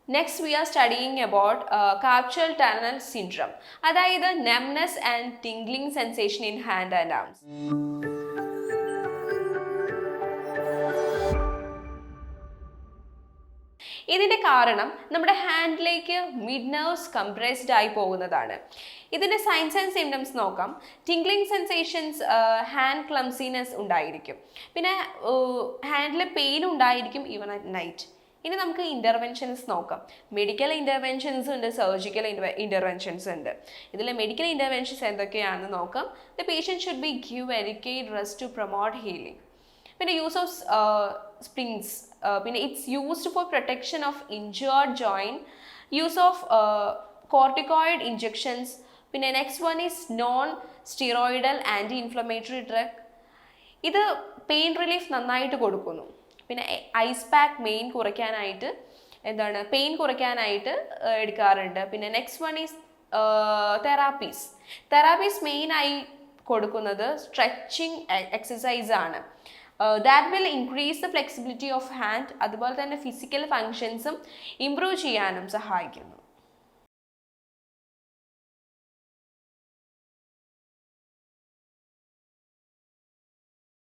Next, we are studying about carpal tunnel syndrome. അതായത് numbness and tingling sensation in hand and arms. ഇതിൻ്റെ കാരണം നമ്മുടെ ഹാൻഡിലേക്ക് mid nerves compressed ആയി പോകുന്നതാണ്. ഇതിൻ്റെ സൈൻസ് ആൻഡ് സിംറ്റംസ് നോക്കാം. ടിംഗ്ലിംഗ് സെൻസേഷൻസ്, ഹാൻഡ് ക്ലംസിനെസ് ഉണ്ടായിരിക്കും, പിന്നെ ഹാൻഡിൽ പെയിൻ ഉണ്ടായിരിക്കും ഈവൻ അറ്റ് നൈറ്റ്. ഇനി നമുക്ക് ഇൻ്റർവെൻഷൻസ് നോക്കാം. മെഡിക്കൽ ഇൻ്റർവെൻഷൻസ് ഉണ്ട്, സർജിക്കൽ ഇൻ്റർവെൻഷൻസ് ഉണ്ട്. ഇതിൽ മെഡിക്കൽ ഇൻ്റർവെൻഷൻസ് എന്തൊക്കെയാണെന്ന് നോക്കാം. The patient should be give adequate rest to promote healing. പിന്നെ യൂസ് ഓഫ് സ്പ്രിങ്സ്, പിന്നെ it's used for protection of injured joint, use of corticoid injections. പിന്നെ next one is non steroidal anti inflammatory drug. ഇത് pain relief നന്നായിട്ട് കൊടുക്കുന്നു. പിന്നെ ice pack pain കുറയ്ക്കാനായിട്ട് pain കുറയ്ക്കാനായിട്ട് എടുക്കാറുണ്ട്. പിന്നെ നെക്സ്റ്റ് വൺ ഈസ് തെറാപ്പീസ് മെയിനായി കൊടുക്കുന്നത് സ്ട്രെച്ചിങ് എക്സസൈസ് ആണ്. That will increase the flexibility of hand. അതുപോലെ തന്നെ ഫിസിക്കൽ ഫങ്ഷൻസും ഇംപ്രൂവ് ചെയ്യാനും സഹായിക്കുന്നു.